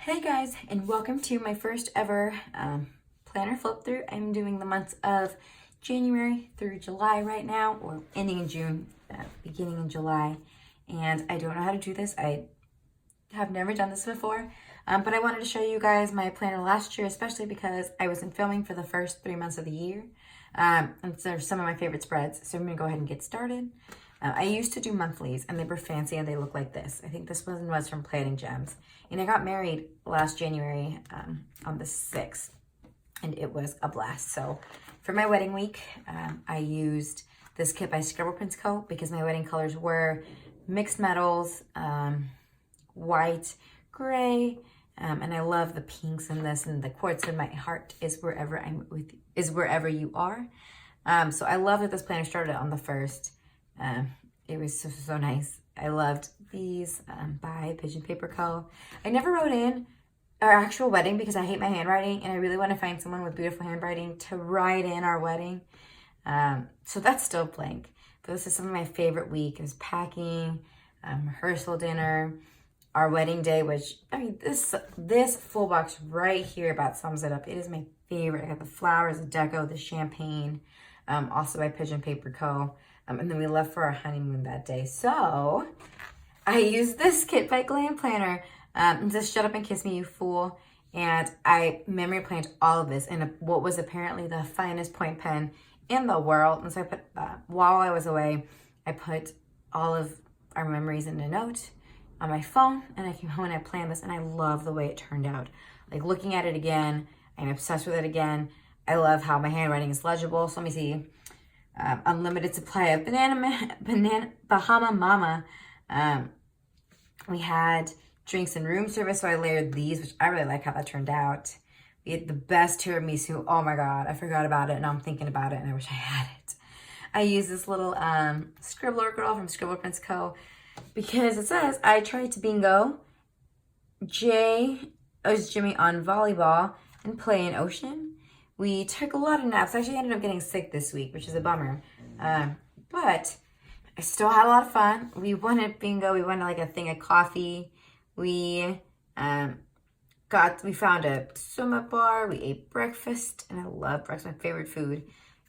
Hey guys, and welcome to my first ever planner flip through. I'm doing the months of January through July right now, or ending in June, beginning in July. And I don't know how to do this. I have never done this before, but I wanted to show you guys my planner last year, especially because I wasn't filming for the first 3 months of the year. And they're some of my favorite spreads, so I'm gonna go ahead and get started. I used to do monthlies, and they were fancy, and they look like this. I think this one was from Planning Gems. And I got married last January on the 6th, and it was a blast. So for my wedding week, I used this kit by Scribble Prints Co. because my wedding colors were mixed metals, white, gray, and I love the pinks in this, and the quartz in my heart is wherever wherever you are. So I love that this planner started on the 1st. It was so nice. I loved these by Petite Paper Co. I never wrote in our actual wedding because I hate my handwriting, and I really want to find someone with beautiful handwriting to write in our wedding. So that's still blank. But this is some of my favorite week. It was packing, rehearsal dinner, our wedding day, which, I mean, this full box right here about sums it up. It is my favorite. I got the flowers, the deco, the champagne, also by Petite Paper Co. And then we left for our honeymoon that day. So I used this kit by Glam Planner, just Shut Up and Kiss Me, You Fool. And I memory planned all of this in what was apparently the finest point pen in the world. And so I put, while I was away, I put all of our memories in a note on my phone. And I came home and I planned this, and I love the way it turned out. Like, looking at it again, I'm obsessed with it again. I love how my handwriting is legible. So let me see. Unlimited supply of Bahama Mama. We had drinks and room service, so I layered these, which I really like how that turned out. We had the best tiramisu. Oh my god, I forgot about it, and I'm thinking about it, and I wish I had it. I used this little Scribbler girl from Scribble Prints Co. because it says, I tried to bingo, Jimmy on volleyball, and play in ocean. We took a lot of naps. I actually ended up getting sick this week, which is a bummer. But I still had a lot of fun. We won at bingo. We won like a thing of coffee. We found a swim-up bar. We ate breakfast, and I love breakfast, my favorite food.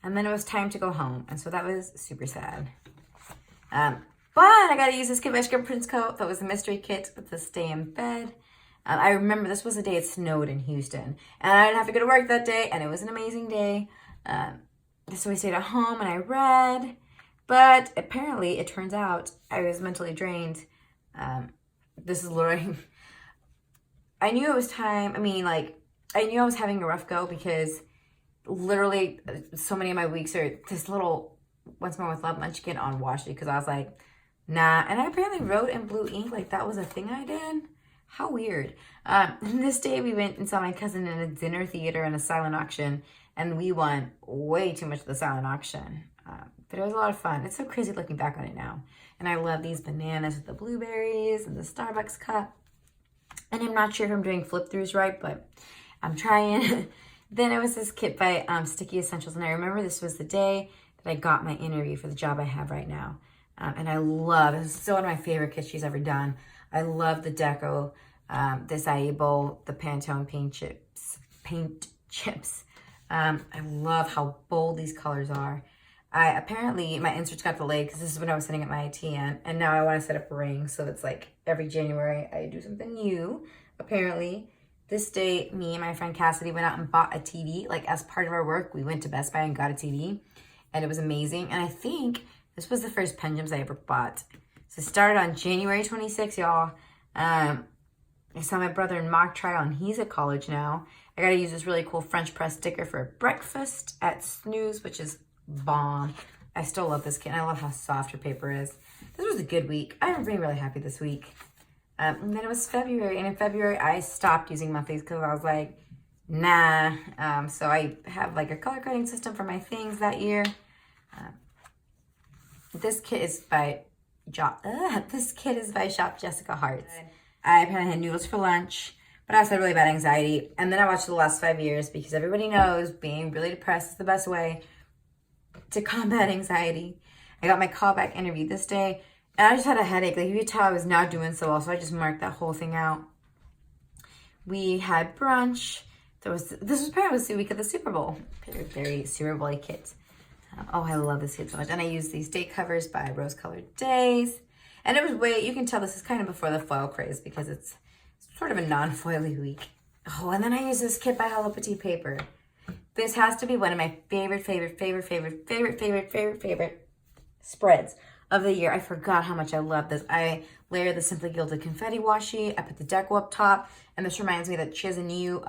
And then it was time to go home, and so that was super sad. But I got to use this kit by Scribble Prints Co. That was a mystery kit with the stay in bed. I remember this was the day it snowed in Houston, and I didn't have to go to work that day, and it was an amazing day. So we stayed at home, and I read, but apparently it turns out I was mentally drained. This is literally, I knew it was time. I mean, like, I knew I was having a rough go because literally so many of my weeks are this little Once More with Love munchkin on washi, because I was like, nah. And I apparently wrote in blue ink, like that was a thing I did. How weird. This day we went and saw my cousin in a dinner theater and a silent auction, and we won way too much of the silent auction. But it was a lot of fun. It's so crazy looking back on it now. And I love these bananas with the blueberries and the Starbucks cup. And I'm not sure if I'm doing flip throughs right, but I'm trying. Then it was this kit by Sticky Essentials, and I remember this was the day that I got my interview for the job I have right now. And I love, this is still one of my favorite kits she's ever done. I love the deco, this acai bowl, the Pantone paint chips. I love how bold these colors are. Apparently, my inserts got delayed because this is when I was setting up my ITN, and now I want to set up a ring, so it's like every January I do something new. Apparently, this day, me and my friend Cassidy went out and bought a TV. Like, as part of our work, we went to Best Buy and got a TV, and it was amazing. And I think this was the first pendulums I ever bought. So it started on January 26th, y'all. I saw my brother in mock trial, and he's at college now. I got to use this really cool French press sticker for breakfast at Snooze, which is bomb. I still love this kit, and I love how soft her paper is. This was a good week. I'm being really happy this week. And then it was February, and in February, I stopped using monthlies because I was like, nah. So I have like a color coding system for my things that year. This kit is by Shop Jessica Hearts. I apparently had noodles for lunch, but I also had really bad anxiety. And then I watched The Last 5 Years because everybody knows being really depressed is the best way to combat anxiety. I got my callback interview this day, and I just had a headache. Like, you could tell I was not doing so well, so I just marked that whole thing out. We had brunch. This was apparently the week of the Super Bowl. Very Super Bowl kit. Oh, I love this kit so much. And I used these date covers by Rose Colored Daze. And it was you can tell this is kind of before the foil craze because it's sort of a non-foily week. Oh, and then I used this kit by Petite Paper. This has to be one of my favorite spreads of the year. I forgot how much I love this. I layered the Simply Gilded confetti washi. I put the deco up top. And this reminds me that she has a new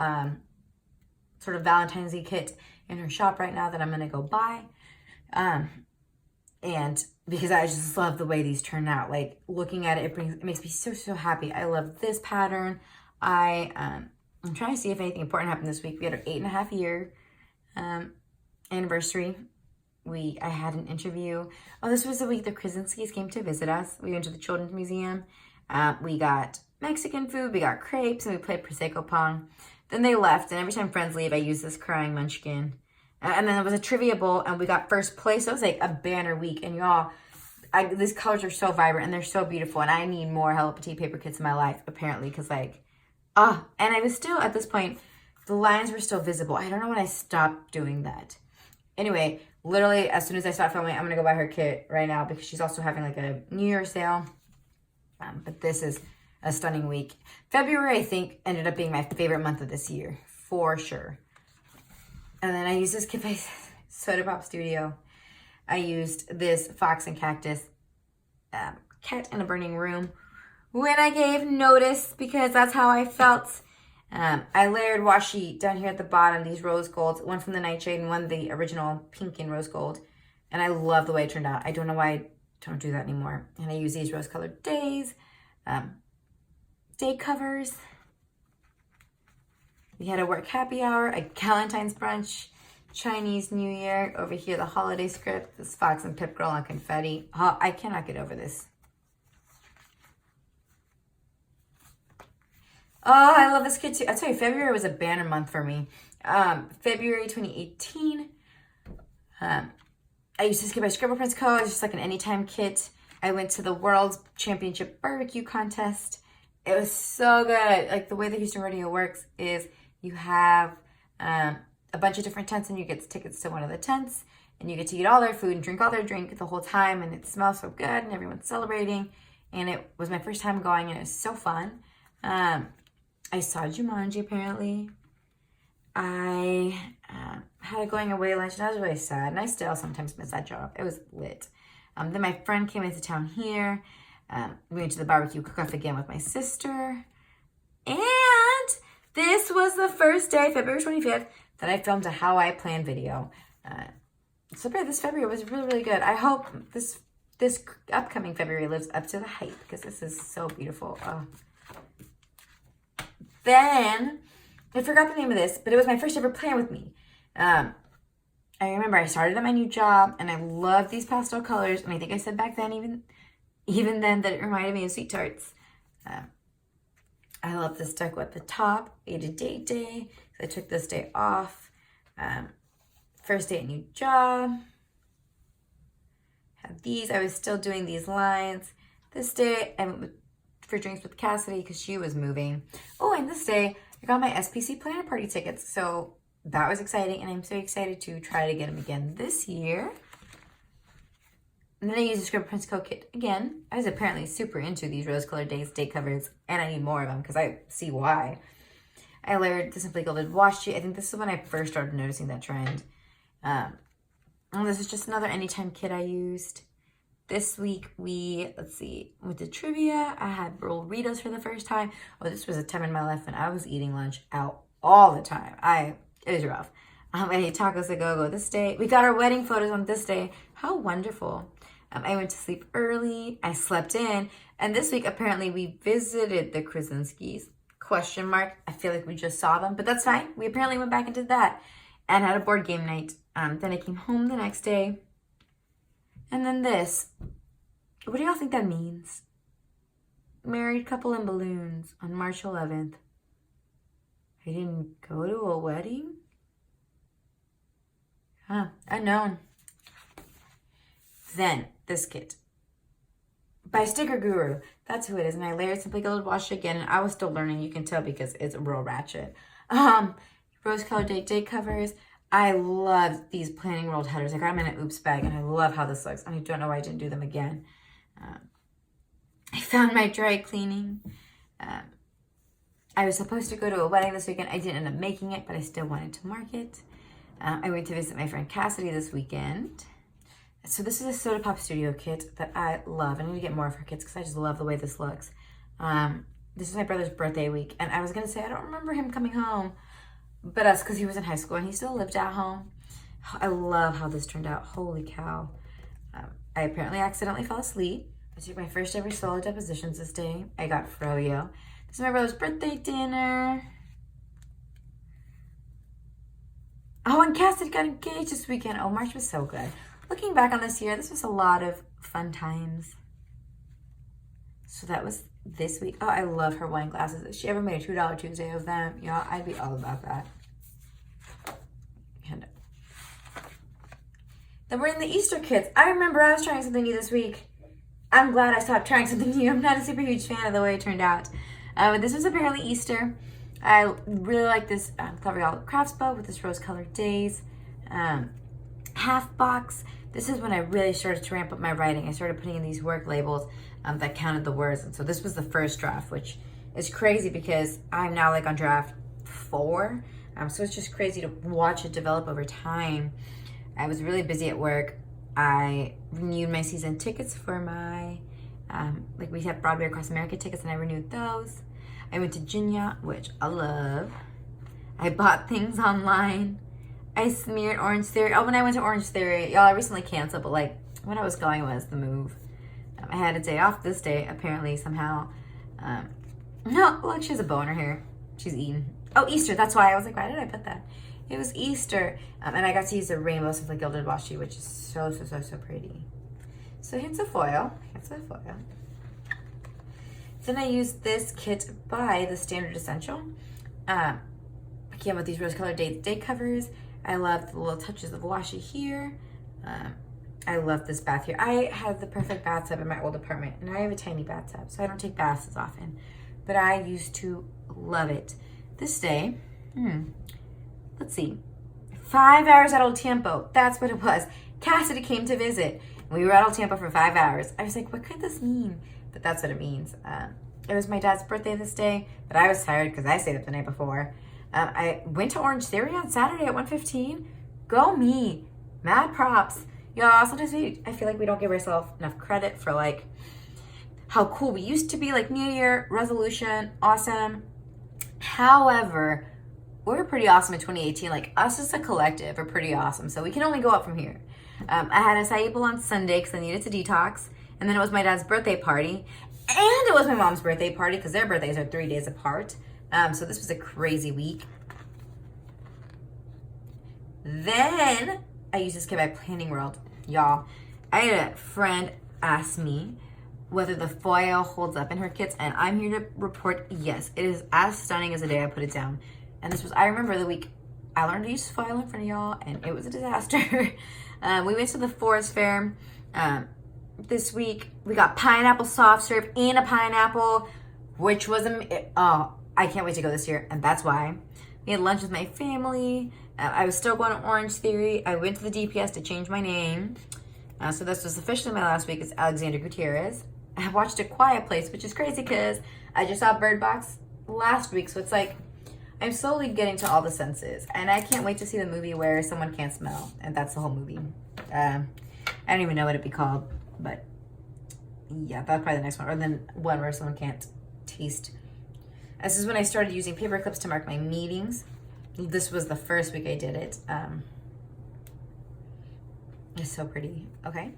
sort of Valentine's Day kit in her shop right now that I'm going to go buy. And because I just love the way these turn out. Like, looking at it, it makes me so happy. I love this pattern. I'm trying to see if anything important happened this week. We had our 8.5-year anniversary. I had an interview. Oh, this was the week the Krasinskis came to visit us. We went to the Children's Museum. We got Mexican food. We got crepes, and we played Prosecco Pong. Then they left, and every time friends leave, I use this crying munchkin. And then there was a trivia bowl, and we got first place. So it was like a banner week. And y'all, these colors are so vibrant, and they're so beautiful. And I need more Hello Petite paper kits in my life, apparently, because and I was still, at this point, the lines were still visible. I don't know when I stopped doing that. Anyway, literally, as soon as I stop filming, I'm going to go buy her kit right now because she's also having like a New Year's sale. But this is a stunning week. February, I think, ended up being my favorite month of this year, for sure. And then I used this kit by Soda Pop Studio. I used this Fox and Cactus Cat in a Burning Room when I gave notice because that's how I felt. I layered washi down here at the bottom, these rose golds, one from the Nightshade and one the original pink and rose gold. And I love the way it turned out. I don't know why I don't do that anymore. And I use these Rose Colored Daze day covers. We had a work happy hour, a Valentine's brunch, Chinese New Year. Over here, the holiday script, this Fox and Pip Girl on confetti. Oh, I cannot get over this. Oh, I love this kit too. I'll tell you, February was a banner month for me. February 2018, I used this kit by Scribble Prints Co. It's just like an anytime kit. I went to the World Championship Barbecue Contest. It was so good. Like, the way the Houston Rodeo works is you have a bunch of different tents and you get tickets to one of the tents and you get to eat all their food and drink all their drink the whole time, and it smells so good and everyone's celebrating. And it was my first time going and it was so fun. I saw Jumanji, apparently. I had a going away lunch, and I was really sad. And I still sometimes miss that job. It was lit. Then my friend came into town here. We went to the barbecue cook-off again with my sister. And this was the first day, February 25th, that I filmed a How I Plan video. So this February was really good. I hope this upcoming February lives up to the hype because this is so beautiful. Oh. Then, I forgot the name of this, but it was my first ever plan with me. I remember I started at my new job, and I love these pastel colors, and I think I said back then, even then, that it reminded me of Sweet Tarts. I love this deco at the top. We had a date day, so I took this day off. First day at new job. Had these. I was still doing these lines. This day, I went for drinks with Cassidy because she was moving. Oh, and this day, I got my SPC planner party tickets. So that was exciting, and I'm so excited to try to get them again this year. And then I used the Scribble Prints Co kit again. I was apparently super into these Rose Colored Daze date covers, and I need more of them because I see why. I layered the Simply Gilded washi. I think this is when I first started noticing that trend. And this is just another anytime kit I used. This week, let's see, with the trivia, I had burritos for the first time. Oh, this was a time in my life when I was eating lunch out all the time. It was rough. I ate tacos at go-go this day. We got our wedding photos on this day. How wonderful. I went to sleep early. I slept in. And this week, apparently, we visited the Krasinskis. ? I feel like we just saw them, but that's fine. We apparently went back and did that and had a board game night. Then I came home the next day. And then this. What do y'all think that means? Married couple in balloons on March 11th. I didn't go to a wedding? Huh, unknown. Then, this kit by Sticker Guru. That's who it is. And I layered Simply Gilded washi again. And I was still learning. You can tell because it's real ratchet. Rose Color Day covers. I love these Planning World headers. I got them in an oops bag. And I love how this looks. And I don't know why I didn't do them again. I found my dry cleaning. I was supposed to go to a wedding this weekend. I didn't end up making it, but I still wanted to mark it. I went to visit my friend Cassidy this weekend. So this is a Soda Pop Studio kit that I love. I need to get more of her kits because I just love the way this looks. This is my brother's birthday week. And I was going to say, I don't remember him coming home. But us, because he was in high school and he still lived at home. I love how this turned out. Holy cow. I apparently accidentally fell asleep. I took my first ever solo depositions this day. I got froyo. This is my brother's birthday dinner. Oh, and Cassidy got engaged this weekend. Oh, March was so good. Looking back on this year, this was a lot of fun times. So that was this week. Oh, I love her wine glasses. If she ever made a $2 Tuesday of them, y'all, I'd be all about that. And then we're in the Easter kits. I remember I was trying something new this week. I'm glad I stopped trying something new. I'm not a super huge fan of the way it turned out. But this was apparently Easter. I really like this Clever Y'all Crafts bow with this rose-colored Daze half box. This is when I really started to ramp up my writing. I started putting in these work labels that counted the words. And so this was the first draft, which is crazy because I'm now like on draft 4. So it's just crazy to watch it develop over time. I was really busy at work. I renewed my season tickets for my, like we have Broadway Across America tickets and I renewed those. I went to Ginya, which I love. I bought things online. I smeared Orange Theory. Oh, when I went to Orange Theory, y'all, I recently canceled, but like when I was going was the move. I had a day off this day, apparently, somehow. No, look, she has a bow in her hair. She's eating. Oh, Easter, that's why. I was like, why did I put that? It was Easter. And I got to use the rainbow Simply Gilded washi, which is so pretty. So here's the foil. Then I used this kit by the Standard Essential. Again, with these rose-colored day covers. I love the little touches of washi here. I love this bath here. I have the perfect bathtub in my old apartment, and I have a tiny bathtub, so I don't take baths as often. But I used to love it. This day, let's see, 5 hours at El Tiempo. That's what it was. Cassidy came to visit. We were at El Tiempo for 5 hours. I was like, what could this mean? But that's what it means. It was my dad's birthday this day, but I was tired because I stayed up the night before. I went to Orange Theory on Saturday at 1:15. Go me. Mad props. Y'all, sometimes I feel like we don't give ourselves enough credit for like how cool we used to be, like New Year, resolution, awesome. However, we're pretty awesome in 2018. Like us as a collective are pretty awesome. So we can only go up from here. I had a acai bowl on Sunday because I needed to detox. And then it was my dad's birthday party. And it was my mom's birthday party because their birthdays are 3 days apart. So this was a crazy week. Then I used this kit by Planning World. Y'all, I had a friend ask me whether the foil holds up in her kits, and I'm here to report yes, it is as stunning as the day I put it down. And this was, I remember the week I learned to use foil in front of y'all, and it was a disaster. We went to the Forest Fair this week. We got pineapple soft serve and a pineapple, which was, I can't wait to go this year, and that's why. We had lunch with my family. I was still going to Orange Theory. I went to the DPS to change my name. So this was officially my last week as Alexander Gutierrez. I watched A Quiet Place, which is crazy because I just saw Bird Box last week. So it's like I'm slowly getting to all the senses. And I can't wait to see the movie where someone can't smell. And that's the whole movie. I don't even know what it'd be called. But yeah, that's probably the next one. Or then one where someone can't taste. This is when I started using paper clips to mark my meetings. This was the first week I did it. It's so pretty. Okay.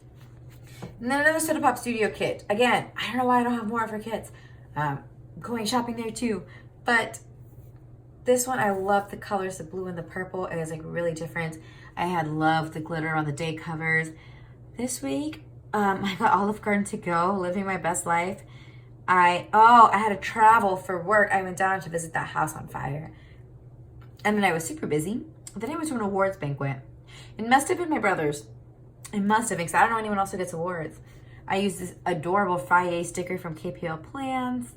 And then another Soda Pop Studio kit. Again, I don't know why I don't have more of her kits. Going shopping there too. But this one, I love the colors, the blue and the purple. It was like really different. I had loved the glitter on the day covers. This week, I got Olive Garden to go, living my best life. I had to travel for work. I went down to visit that house on fire. And then I was super busy. Then I went to an awards banquet. It must have been my brother's. It must have been, because I don't know anyone else who gets awards. I used this adorable Friday sticker from KPL Plans.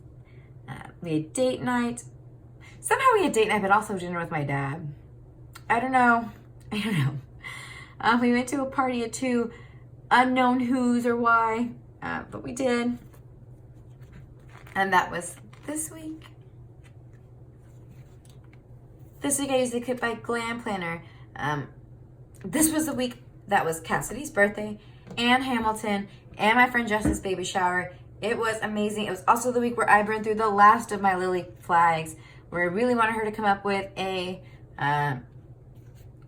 We had date night. Somehow we had date night, but also dinner with my dad. I don't know. We went to a party at 2, unknown who's or why, but we did. And that was this week. This week I used the kit by Glam Planner. This was the week that was Cassidy's birthday, and Hamilton, and my friend Jess's baby shower. It was amazing. It was also the week where I burned through the last of my lily flags, where I really wanted her to come up with a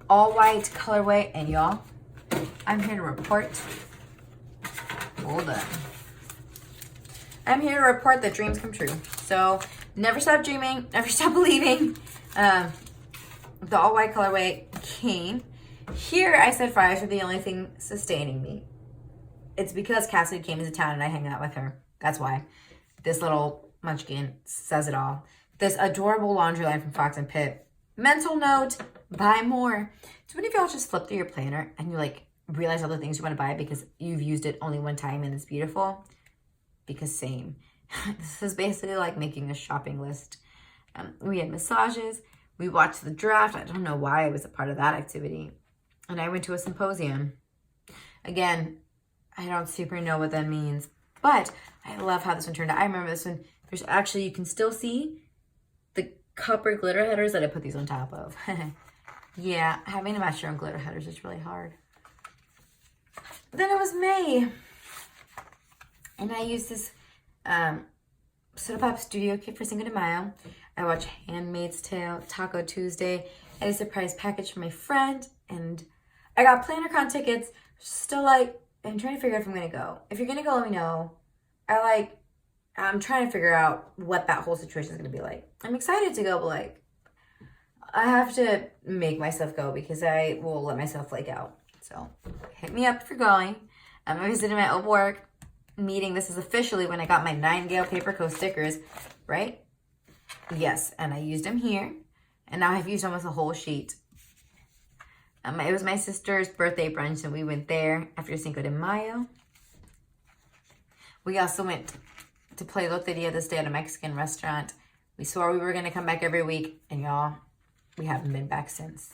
all white colorway. And y'all, I'm here to report. Hold on. I'm here to report that dreams come true. So never stop dreaming, never stop believing. The all white colorway came. Here I said fries are the only thing sustaining me. It's because Cassidy came into town and I hang out with her. That's why. This little munchkin says it all. This adorable laundry line from Fox and Pitt. Mental note, buy more. Do any of y'all just flip through your planner and you like realize all the things you want to buy because you've used it only one time and it's beautiful? Because same. This is basically like making a shopping list. We had massages. We watched the draft. I don't know why I was a part of that activity. And I went to a symposium. Again, I don't super know what that means, but I love how this one turned out. I remember this one. There's actually, you can still see the copper glitter headers that I put these on top of. Yeah, having to match your own glitter headers is really hard. Then it was May. And I used this Soda Pop Studio kit for Cinco de Mayo. I watched Handmaid's Tale, Taco Tuesday. I had a surprise package for my friend. And I got PlannerCon tickets. Still like, I'm trying to figure out if I'm going to go. If you're going to go, let me know. I'm trying to figure out what that whole situation is going to be like. I'm excited to go, but like, I have to make myself go because I will let myself flake out. So hit me up if you're going. I visited my old work meeting. This is officially when I got my Nightingale Paper Co stickers, right? Yes, and I used them here. And now I've used almost a whole sheet. It was my sister's birthday brunch, and we went there after Cinco de Mayo. We also went to play Loteria this day at a Mexican restaurant. We swore we were going to come back every week, and y'all, we haven't been back since.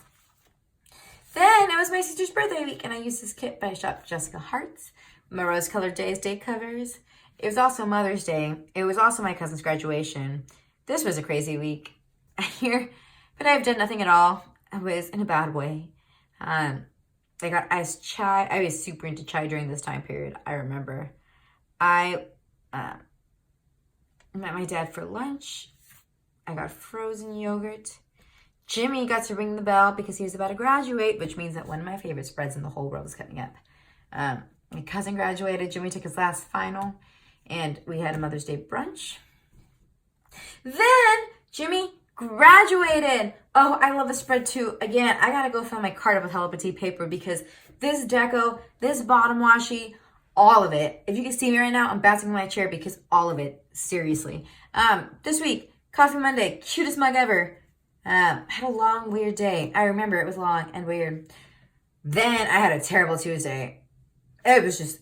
Then it was my sister's birthday week, and I used this kit by Shop Jessica Hart's, my rose-colored Daze day covers. It was also Mother's Day. It was also my cousin's graduation. This was a crazy week here, but I've done nothing at all. I was in a bad way. I got iced chai. I was super into chai during this time period. I remember. I met my dad for lunch. I got frozen yogurt. Jimmy got to ring the bell because he was about to graduate, which means that one of my favorite spreads in the whole world is coming up. My cousin graduated. Jimmy took his last final, and we had a Mother's Day brunch. Then Jimmy graduated. Oh, I love the spread too. Again, I gotta go fill my cart up with Hello Petite paper because this deco, this bottom washi, all of it. If you can see me right now, I'm bouncing in my chair because all of it, seriously. This week, Coffee Monday, cutest mug ever. Had a long, weird day. I remember it was long and weird. Then I had a terrible Tuesday. It was just,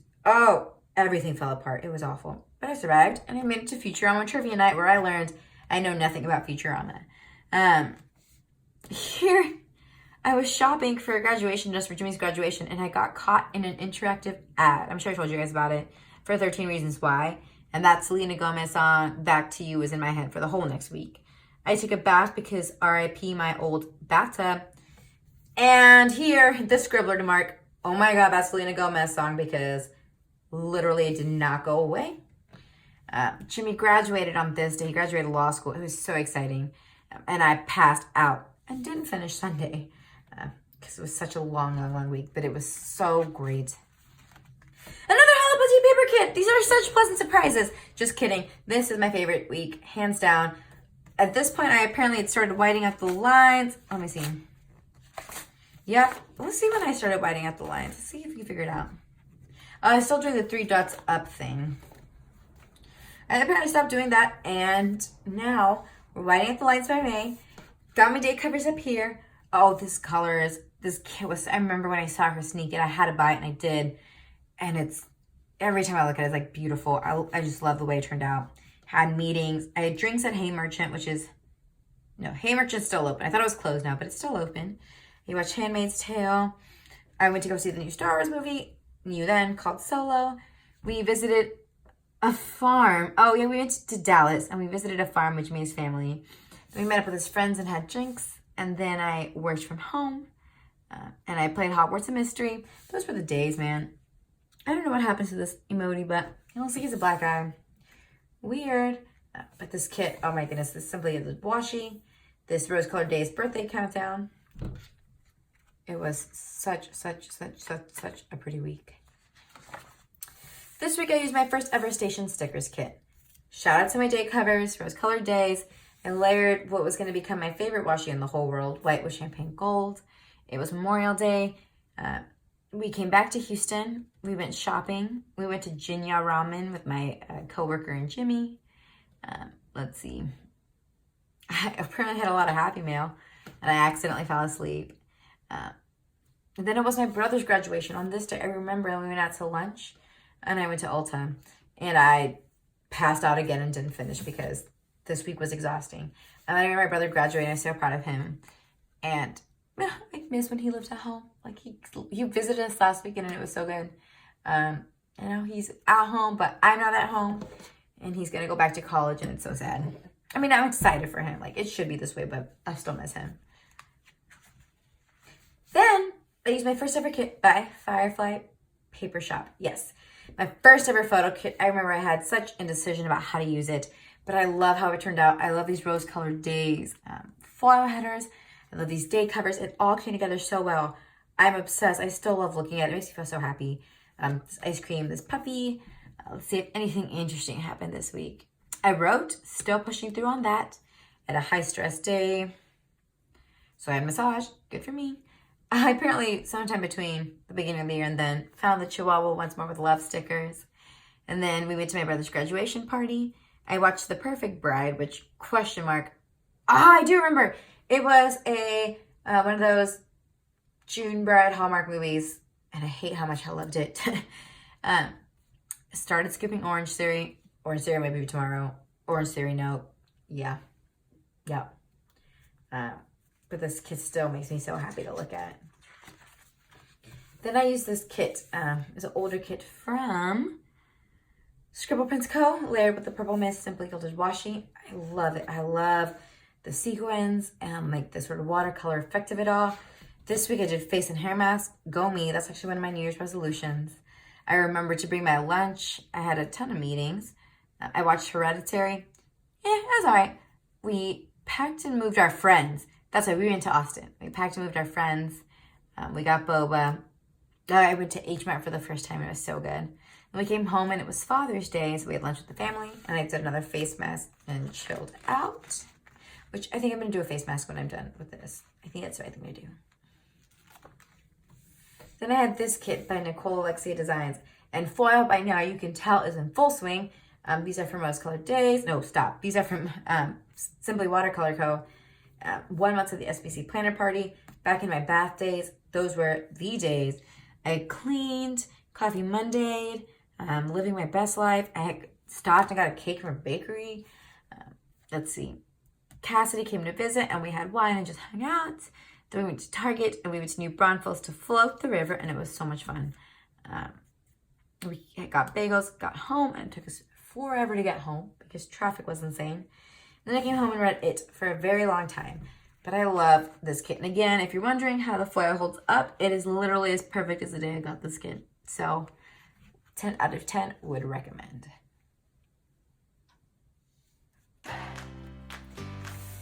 everything fell apart. It was awful. But I survived, and I made it to Futurama Trivia Night where I learned I know nothing about Futurama. Here, I was shopping for a graduation just for Jimmy's graduation, and I got caught in an interactive ad. I'm sure I told you guys about it, for 13 Reasons Why. And that Selena Gomez song, Back to You, was in my head for the whole next week. I took a bath because RIP my old bathtub. And here, the scribbler to mark, oh my God, that Selena Gomez song, because literally it did not go away. Jimmy graduated on this day. He graduated law school. It was so exciting. And I passed out and didn't finish Sunday because it was such a long week, but it was so great. Another Hello Petite paper kit. These are such pleasant surprises. Just kidding. This is my favorite week, hands down. At this point, I apparently had started whiting out the lines. Let me see. Yep. Let's see when I started whiting out the lines. Let's see if you can figure it out. I still doing the 3 dots up thing. I apparently stopped doing that, and now we're whiting out the lines by May. Got my date covers up here. Oh, this kit was, I remember when I saw her sneak it, I had to buy it, and I did. And it's every time I look at it, it's like beautiful. I just love the way it turned out. Had meetings. I had drinks at Hay Merchant, which is, no, Hay Merchant's still open. I thought it was closed now, but it's still open. You watched Handmaid's Tale. I went to go see the new Star Wars movie, new then, called Solo. We visited a farm. Oh yeah, we went to Dallas and we visited a farm with Jimmy's family. Then we met up with his friends and had drinks. And then I worked from home. And I played Hogwarts and Mystery. Those were the days, man. I don't know what happens to this emoji, but it looks like he's a black guy. Weird. But this kit, oh my goodness, this simply is washi. This rose-colored Daze birthday countdown. It was such a pretty week. This week I used my first ever station stickers kit. Shout out to my day covers, rose-colored Daze. I layered what was going to become my favorite washi in the whole world, white with champagne gold. It was Memorial Day. We came back to Houston. We went shopping. We went to Jinya Ramen with my coworker and Jimmy. Let's see. I apparently had a lot of Happy Meal, and I accidentally fell asleep. And then it was my brother's graduation. On this day, I remember we went out to lunch, and I went to Ulta, and I passed out again and didn't finish because this week was exhausting. And then I remember my brother graduating. I was so proud of him. And I miss when he lived at home. Like he visited us last weekend and it was so good. You know, he's at home, but I'm not at home. And he's going to go back to college and it's so sad. I mean, I'm excited for him. Like, it should be this way, but I still miss him. Then, I used my first ever kit by Firefly Paper Shop. Yes, my first ever photo kit. I remember I had such indecision about how to use it, but I love how it turned out. I love these rose-colored Daze foil headers. I love these day covers. It all came together so well. I'm obsessed. I still love looking at it. It makes me feel so happy. This ice cream, this puppy. Let's see if anything interesting happened this week. I wrote, still pushing through on that. At a high-stress day. So I had massage. Good for me. I apparently, sometime between the beginning of the year and then, found the Chihuahua Once More with Love stickers. And then we went to my brother's graduation party. I watched The Perfect Bride, which, question mark. I do remember. It was one of those June Bride Hallmark movies, and I hate how much I loved it. Started skipping Orange Theory. Orange Theory maybe tomorrow. Orange Theory, no. Yeah. But this kit still makes me so happy to look at. Then I used this kit. It's an older kit from Scribble Prints Co. Layered with the Purple Mist Simply Gilded Washi. I love it. I love the sequins and like the sort of watercolor effect of it all. This week I did face and hair mask. Go me. That's actually one of my New Year's resolutions. I remember to bring my lunch. I had a ton of meetings. I watched Hereditary. Yeah, it was all right. We packed and moved our friends. That's why we went to Austin. We packed and moved our friends. We got boba. I went to H Mart for the first time. It was so good. And we came home and it was Father's Day, so we had lunch with the family. And I did another face mask and chilled out. Which I think I'm going to do a face mask when I'm done with this. I think that's the right thing to do. Then I had this kit by Nicole Alexia Designs. And foil, by now you can tell, is in full swing. These are from Rose Colored Daze. No, stop. These are from Simply Watercolor Co. 1 month of the SBC Planner Party. Back in my bath days, those were the days. I cleaned, Coffee Monday, living my best life. I had stopped and got a cake from a bakery. Let's see. Cassidy came to visit and we had wine and just hung out. Then we went to Target and we went to New Braunfels to float the river and it was so much fun. We got bagels, got home, and it took us forever to get home because traffic was insane. Then I came home and read it for a very long time. But I love this kit. And again, if you're wondering how the foil holds up, it is literally as perfect as the day I got this kit. So 10 out of 10 would recommend.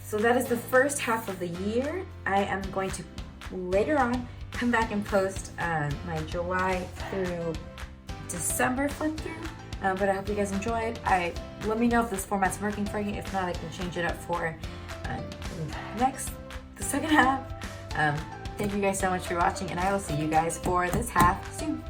So that is the first half of the year. I am going to later on come back and post my July through December flip through. But I hope you guys enjoyed. Let me know if this format's working for you. If not, I can change it up for the second half. Thank you guys so much for watching, and I will see you guys for this half soon.